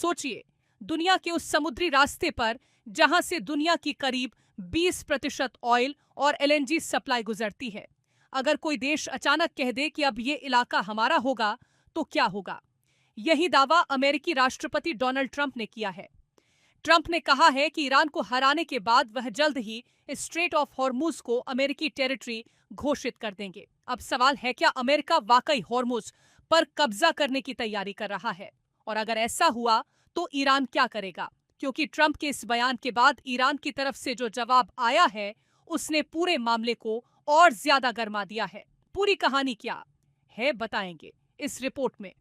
सोचिए, दुनिया के उस समुद्री रास्ते पर जहां से दुनिया की करीब 20% ऑयल और एलएनजी सप्लाई गुजरती है। अगर कोई देश अचानक कह दे कि अब ये इलाका हमारा होगा, तो क्या होगा? यही दावा अमेरिकी राष्ट्रपति डोनाल्ड ट्रंप ने किया है। ट्रंप ने कहा है कि ईरान को हराने के बाद वह जल्द ही स्ट्रेट ऑफ हॉर्मुज को अमेरिकी टेरिटरी घोषित कर देंगे। अब सवाल है, क्या अमेरिका वाकई हॉर्मुज पर कब्जा करने की तैयारी कर रहा है? और अगर ऐसा हुआ तो ईरान क्या करेगा? क्योंकि ट्रंप के इस बयान के बाद ईरान की तरफ से जो जवाब आया है, उसने पूरे मामले को और ज्यादा गर्मा दिया है। पूरी कहानी क्या है बताएंगे इस रिपोर्ट में।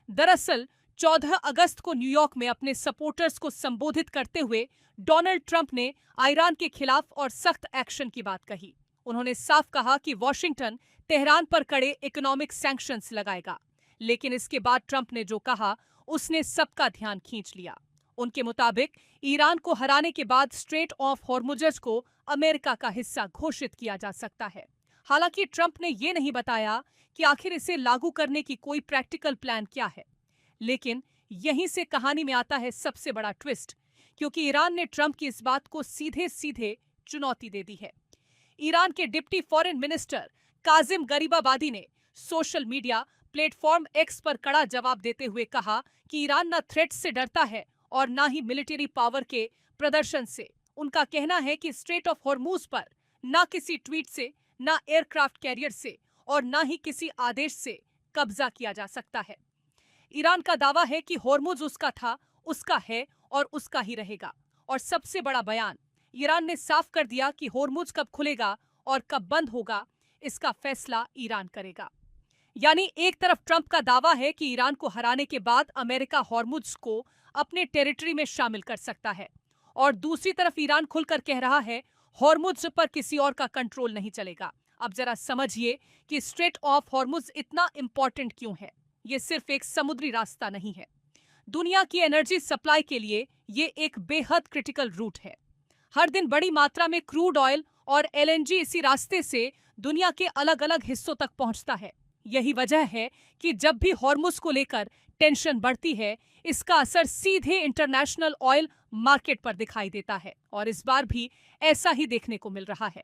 दरअसल 14 अगस्त को न्यूयॉर्क में अपने सपोर्टर्स को संबोधित करते हुए डोनाल्ड ट्रंप ने ईरान के खिलाफ और सख्त एक्शन की बात कही। उन्होंने साफ कहा कि वॉशिंगटन तेहरान पर कड़े इकोनॉमिक सैंक्शंस लगाएगा। लेकिन इसके बाद ट्रंप ने जो कहा, उसने सबका ध्यान खींच लिया। उनके मुताबिक ईरान को हराने के बाद स्ट्रेट ऑफ हॉर्मुज को अमेरिका का हिस्सा घोषित किया जा सकता है। हालांकि ट्रंप ने यह नहीं बताया कि आखिर इसे लागू करने की कोई प्रैक्टिकल प्लान क्या है। लेकिन यहीं से कहानी में आता है सबसे बड़ा ट्विस्ट, क्योंकि ईरान ने ट्रंप की इस बात को सीधे सीधे चुनौती दे दी है। ईरान के deputy foreign minister Kazim Gharibabadi ने सोशल मीडिया प्लेटफॉर्म एक्स पर कड़ा जवाब देते हुए कहा कि ईरान न थ्रेट से डरता है और न ही मिलिट्री पावर के प्रदर्शन से। उनका कहना है कि स्ट्रेट ऑफ हॉर्मुज पर न किसी ट्वीट से, न एयरक्राफ्ट कैरियर से और न ही किसी आदेश से कब्जा किया जा सकता है। ईरान का दावा है कि हॉर्मुज उसका था, उसका है और उसका ही रहेगा। और सबसे बड़ा बयान, ईरान ने साफ कर दिया कि हॉर्मुज कब खुलेगा और कब बंद होगा, इसका फैसला ईरान करेगा। यानी एक तरफ ट्रंप का दावा है कि ईरान को हराने के बाद अमेरिका हॉर्मुज को अपने टेरिटरी में शामिल कर सकता है, और दूसरी तरफ ईरान खुलकर कह रहा है हॉर्मुज पर किसी और का कंट्रोल नहीं चलेगा। अब जरा समझिए कि स्ट्रेट ऑफ हॉर्मुज इतना इंपॉर्टेंट क्यों है। ये सिर्फ एक समुद्री रास्ता नहीं है, दुनिया की एनर्जी सप्लाई के लिए ये एक बेहद क्रिटिकल रूट है। हर दिन बड़ी मात्रा में क्रूड ऑयल और एलएनजी इसी रास्ते से दुनिया के अलग अलग हिस्सों तक पहुंचता है। यही वजह है कि जब भी हॉर्मुज को लेकर टेंशन बढ़ती है, इसका असर सीधे इंटरनेशनल ऑयल मार्केट पर दिखाई देता है। और इस बार भी ऐसा ही देखने को मिल रहा है।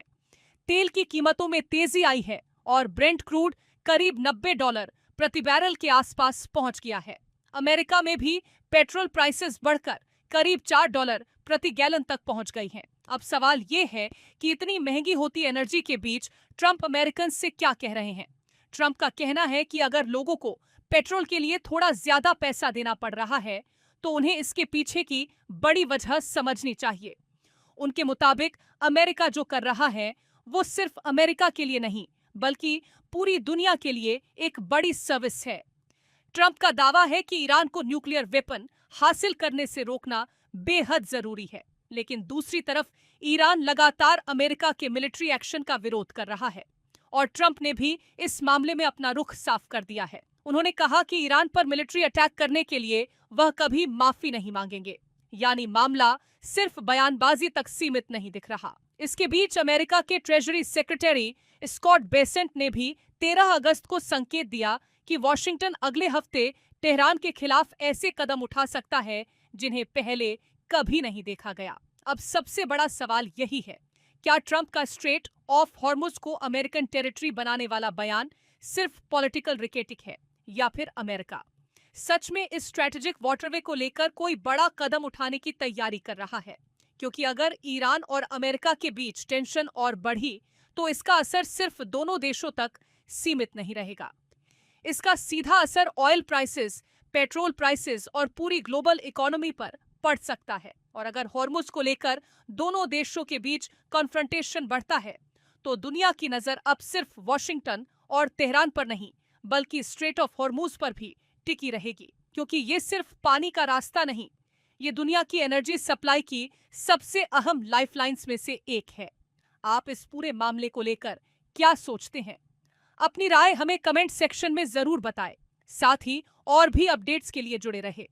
तेल की कीमतों में तेजी आई है और ब्रेंट क्रूड करीब $90 प्रति बैरल के आसपास पहुंच गया है। अमेरिका में भी पेट्रोल प्राइसेस बढ़कर करीब $4 प्रति गैलन तक पहुंच गई हैं। अब सवाल ये है कि इतनी महंगी होती एनर्जी के बीच ट्रंप अमेरिकन से क्या कह रहे हैं। ट्रंप का कहना है कि अगर लोगों को पेट्रोल के लिए थोड़ा ज्यादा पैसा देना पड़ रहा है, तो उन्हें इसके पीछे की बड़ी वजह समझनी चाहिए। उनके मुताबिक अमेरिका जो कर रहा है, वो सिर्फ अमेरिका के लिए नहीं, बल्कि पूरी दुनिया के लिए एक बड़ी सर्विस है। ट्रंप का दावा है कि ईरान को न्यूक्लियर वेपन हासिल करने से रोकना बेहद जरूरी है, लेकिन दूसरी तरफ ईरान लगातार अमेरिका के मिलिट्री एक्शन का विरोध कर रहा है। और ट्रंप ने भी इस मामले में अपना रुख साफ कर दिया है। उन्होंने कहा कि ईरान पर मिलिट्री अटैक करने के लिए वह कभी माफी नहीं मांगेंगे। यानी मामला सिर्फ बयानबाजी तक सीमित नहीं दिख रहा। इसके बीच अमेरिका के ट्रेजरी सेक्रेटरी स्कॉट बेसेंट ने भी 13 अगस्त को संकेत दिया कि वॉशिंगटन अगले हफ्ते तेहरान के खिलाफ ऐसे कदम उठा सकता है जिन्हें पहले कभी नहीं देखा गया। अब सबसे बड़ा सवाल यही है, क्या ट्रंप का स्ट्रेट ऑफ हॉर्मुज को अमेरिकन टेरिटरी बनाने वाला बयान सिर्फ पॉलिटिकल रिकेटिक है, या फिर अमेरिका सच में इस स्ट्रेटेजिक वाटरवे को लेकर कोई बड़ा कदम उठाने की तैयारी कर रहा है? क्योंकि अगर ईरान और अमेरिका के बीच टेंशन और बढ़ी, तो इसका असर सिर्फ दोनों देशों तक सीमित नहीं रहेगा। इसका सीधा असर ऑयल प्राइसेस, पेट्रोल प्राइसेस और पूरी ग्लोबल इकोनॉमी पर पड़ सकता है। और अगर हॉर्मुज को लेकर दोनों देशों के बीच कॉन्फ्रंटेशन बढ़ता है, तो दुनिया की नजर अब सिर्फ वॉशिंगटन और तेहरान पर नहीं, बल्कि स्ट्रेट ऑफ हॉर्मुज पर भी टिकी रहेगी। क्योंकि ये सिर्फ पानी का रास्ता नहीं, ये दुनिया की एनर्जी सप्लाई की सबसे अहम लाइफलाइंस में से एक है। आप इस पूरे मामले को लेकर क्या सोचते हैं? अपनी राय हमें कमेंट सेक्शन में जरूर बताएं। साथ ही और भी अपडेट्स के लिए जुड़े रहे।